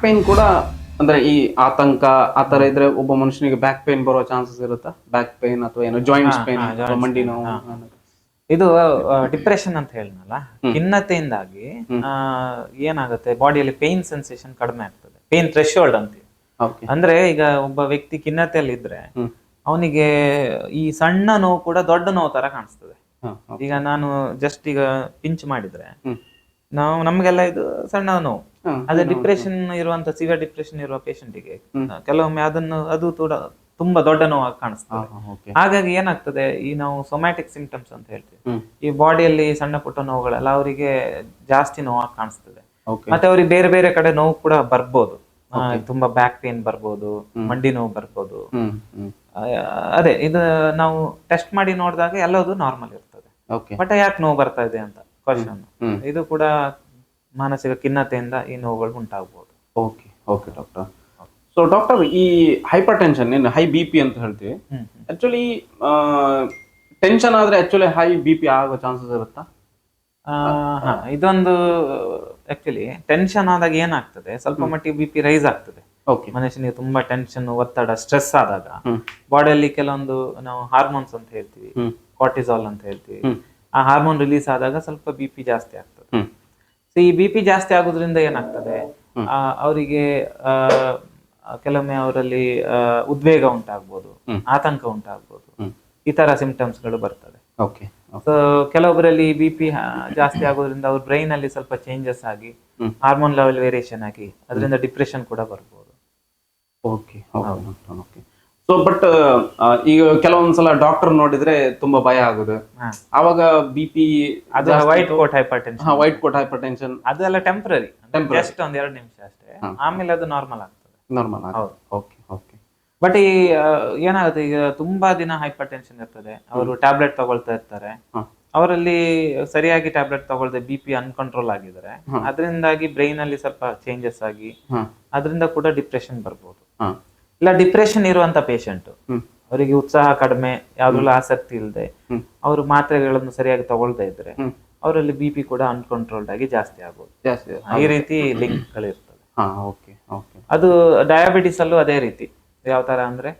Pain ಕೂಡ ಅಂದ್ರೆ ಈ ಆತಂಕ ಆತರ ಇದ್ರೆ ಒಬ್ಬ ಮನುಷ್ಯನಿಗೆ ಬ್ಯಾಕ್ ಪೇನ್ ಬರೋ ಚಾನ್ಸಸ್ ಇರುತ್ತಾ? ಬ್ಯಾಕ್ ಪೇನ್ ಅಥವಾ ಏನೋ ಜಾಯಿಂಟ್ಸ್ ಪೇನ್ ಅಥವಾ ಮಂಡಿ ನೋವು? ಇದು ಡಿಪ್ರೆಷನ್ ಅಂತ ಹೇಳಿನಲ್ಲ, ಖಿನ್ನತೆಯಿಂದಾಗಿ ಏನಾಗುತ್ತೆ, ಬಾಡಿಯಲ್ಲಿ ಪೇನ್ ಸೆನ್ಸೇಷನ್ ಕಡಿಮೆ ಆಗ್ತದೆ. ಪೇನ್ ಥ್ರೆಶೋಲ್ಡ್ ಅಂತೀವಿ. ಅಂದ್ರೆ ಈಗ ಒಬ್ಬ ವ್ಯಕ್ತಿ ಖಿನ್ನತೆಯಲ್ಲಿ ಇದ್ರೆ ಅವನಿಗೆ ಈ ಸಣ್ಣ ನೋವು ಕೂಡ ದೊಡ್ಡ ನೋವು ತರ ಕಾಣಿಸ್ತದೆ. ಈಗ ನಾನು ಜಸ್ಟ್ ಈಗ ಪಿಂಚ್ ಮಾಡಿದ್ರೆ ನಮ್ಗೆಲ್ಲ ಇದು ಸಣ್ಣ ನೋವು. ಅದೇ ಡಿಪ್ರೆಷನ್ ಇರುವಂತ ಸಿವಿಯರ್ ಡಿಪ್ರೆಷನ್ ಇರುವ ಪೇಷಂಟಿಗೆ ಕೆಲವೊಮ್ಮೆ ಅದು ತುಂಬಾ ದೊಡ್ಡ ನೋವಾಗಿ ಕಾಣಿಸ್ತದೆ. ಹಾಗಾಗಿ ಏನಾಗ್ತದೆ, ಈ ನಾವು ಸೊಮ್ಯಾಟಿಕ್ ಸಿಂಪ್ಟಮ್ಸ್ ಅಂತ ಹೇಳ್ತೀವಿ, ಈ ಬಾಡಿಯಲ್ಲಿ ಸಣ್ಣ ಪುಟ್ಟ ನೋವುಗಳೆಲ್ಲ ಅವರಿಗೆ ಜಾಸ್ತಿ ನೋವಾಗಿ ಕಾಣಿಸ್ತದೆ. ಮತ್ತೆ ಅವ್ರಿಗೆ ಬೇರೆ ಬೇರೆ ಕಡೆ ನೋವು ಕೂಡ ಬರ್ಬೋದು. ತುಂಬಾ ಬ್ಯಾಕ್ ಪೇನ್ ಬರ್ಬೋದು, ಮಂಡಿ ನೋವು ಬರ್ಬೋದು. ಅದೇ ಇದು ನಾವು ಟೆಸ್ಟ್ ಮಾಡಿ ನೋಡಿದಾಗ ಎಲ್ಲದು ನಾರ್ಮಲ್ ಇರ್ತದೆ. ಬಟ್ ಯಾಕೆ ನೋವು ಬರ್ತಾ ಇದೆ ಅಂತ ಕ್ವಶನ್. ಇದು ಕೂಡ ಮಾನಸಿಕ ಖಿನ್ನತೆಯಿಂದ ಈ ನೋವುಗಳು ಉಂಟಾಗಬಹುದು. Okay doctor. ಸೊ ಡಾಕ್ಟರ್, ಈ ಹೈಪರ್ ಟೆನ್ಷನ್ ಏನು ಹೈ ಬಿ ಪಿ ಅಂತ ಹೇಳ್ತೀವಿ, ಆಕ್ಚುಲಿ ಟೆನ್ಷನ್ ಆದ್ರೆ ಆಕ್ಚುಲಿ ಹೈ ಬಿ ಪಿ ಆಗೋ ಚಾನ್ಸಸ್ ಇರುತ್ತಾ? ಇದೊಂದು ಆಕ್ಚುಲಿ ಟೆನ್ಷನ್ ಆದಾಗ ಏನಾಗ್ತದೆ, ಸ್ವಲ್ಪ ಮಟ್ಟಿಗೆ ಬಿ ಪಿ ರೈಸ್ ಆಗ್ತದೆ. ಮನುಷ್ಯನಿಗೆ ತುಂಬಾ ಟೆನ್ಷನ್, ಒತ್ತಡ, ಸ್ಟ್ರೆಸ್ ಆದಾಗ ಬಾಡಿಯಲ್ಲಿ ಕೆಲವೊಂದು ನಾವು ಹಾರ್ಮೋನ್ಸ್ ಅಂತ ಹೇಳ್ತೀವಿ, ಕಾರ್ಟಿಸಾಲ್ ಅಂತ ಹೇಳ್ತೀವಿ, ಆ ಹಾರ್ಮೋನ್ ರಿಲೀಸ್ ಆದಾಗ ಸ್ವಲ್ಪ ಬಿ ಪಿ ಜಾಸ್ತಿ ಆಗ್ತದೆ. ಸೊ ಈ ಬಿ ಪಿ ಜಾಸ್ತಿ ಆಗೋದ್ರಿಂದ ಏನಾಗ್ತದೆ, ಅವರಿಗೆ ಕೆಲವೊಮ್ಮೆ ಅವರಲ್ಲಿ ಉದ್ವೇಗ ಉಂಟಾಗ್ಬೋದು, ಆತಂಕ ಉಂಟಾಗ್ಬೋದು, ಈ ತರ ಸಿಂಪ್ಟಮ್ಸ್ ಗಳು ಬರ್ತದೆ. ಸೊ ಕೆಲವೊಬ್ಬರಲ್ಲಿ ಬಿ ಪಿ ಜಾಸ್ತಿ ಆಗೋದ್ರಿಂದ ಅವ್ರ ಬ್ರೈನ್ ಅಲ್ಲಿ ಸ್ವಲ್ಪ ಚೇಂಜಸ್ ಆಗಿ ಹಾರ್ಮೋನ್ ಲೆವೆಲ್ ವೇರಿಯೇಷನ್ ಆಗಿ ಅದರಿಂದ ಡಿಪ್ರೆಷನ್ ಕೂಡ ಬರ್ಬೋದು. ಸೊ ಬಟ್ ಈಗ ಕೆಲವೊಂದ್ಸಲ ಡಾಕ್ಟರ್ ನೋಡಿದ್ರೆ ತುಂಬಾ ಭಯ ಆಗುದು, ಅವಾಗ ಬಿ ಪಿ ಅದು ವೈಟ್ ಕೋಟ್ ಹೈಪರ್ ಟೆನ್ಷನ್ ಅದೆಲ್ಲ ಟೆಂಪರರಿ, ಜಸ್ಟ್ ಒಂದ್ 2 ನಿಮಿಷ ಅಷ್ಟೇ, ಆಮೇಲೆ ಅದು ನಾರ್ಮಲ್ ಆಗ್ತದೆ. ಬಟ್ ಈ ಏನಾಗುತ್ತೆ, ಈಗ ತುಂಬಾ ದಿನ ಹೈಪರ್ ಟೆನ್ಷನ್ ಇರ್ತದೆ, ಅವರು ಟ್ಯಾಬ್ಲೆಟ್ ತಗೊಳ್ತಾ ಇರ್ತಾರೆ, ಅವರಲ್ಲಿ ಸರಿಯಾಗಿ ಟ್ಯಾಬ್ಲೆಟ್ ತಗೊಳ್ದೆ ಬಿ ಪಿ ಅನ್ಕಂಟ್ರೋಲ್ ಆಗಿದ್ದಾರೆ, ಅದರಿಂದಾಗಿ ಬ್ರೈನ್ ಅಲ್ಲಿ ಸ್ವಲ್ಪ ಚೇಂಜಸ್ ಆಗಿ ಅದರಿಂದ ಕೂಡ ಡಿಪ್ರೆಷನ್ ಬರ್ಬೋದು. ಇಲ್ಲ ಡಿಪ್ರೆಷನ್ ಇರುವಂತ ಪೇಷಂಟ್, ಅವರಿಗೆ ಉತ್ಸಾಹ ಕಡಿಮೆ, ಯಾವ್ದ್ರಲ್ಲೂ ಆಸಕ್ತಿ ಇಲ್ಲದೆ, ಅವರು ಮಾತ್ರೆಗಳನ್ನು ಸರಿಯಾಗಿ ತಗೊಳ್ತಾ ಇದ್ರೆ ಅವರಲ್ಲಿ ಬಿ ಪಿ ಕೂಡ ಅನ್ಕಂಟ್ರೋಲ್ಡ್ ಆಗಿ ಜಾಸ್ತಿ ಆಗ್ಬೋದು. ಈ ರೀತಿ ಲಿಂಕ್ ಗಳಿರ್ತದೆ. ಅದು ಡಯಾಬಿಟಿಸ್ ಅಲ್ಲೂ ಅದೇ ರೀತಿ. ಯಾವ ತರ ಅಂದ್ರೆ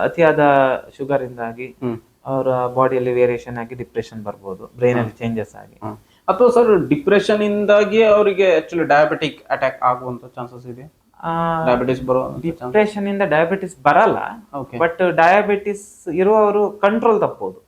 ಅತಿಯಾದ ಶುಗರ್ ಇಂದಾಗಿ ಅವರ ಬಾಡಿಯಲ್ಲಿ ವೇರಿಯೇಷನ್ ಆಗಿ ಡಿಪ್ರೆಷನ್ ಬರ್ಬೋದು, ಬ್ರೈನ್ ಅಲ್ಲಿ ಚೇಂಜಸ್ ಆಗಿ. ಅಥವಾ ಸರ್ ಡಿಪ್ರೆಷನ್ ಇಂದಾಗಿ ಅವರಿಗೆ ಆಕ್ಚುಲಿ ಡಯಾಬಿಟಿಕ್ ಅಟ್ಯಾಕ್ ಆಗುವಂತ ಚಾನ್ಸಸ್ ಇದೆ? ಡಿಪ್ರೆಷನ್ ಇಂದ ಡಯಾಬಿಟಿಸ್ ಬರಲ್ಲ, ಬಟ್ ಡಯಾಬಿಟಿಸ್ ಇರುವವರು ಕಂಟ್ರೋಲ್ ತಪ್ಪಬಹುದು.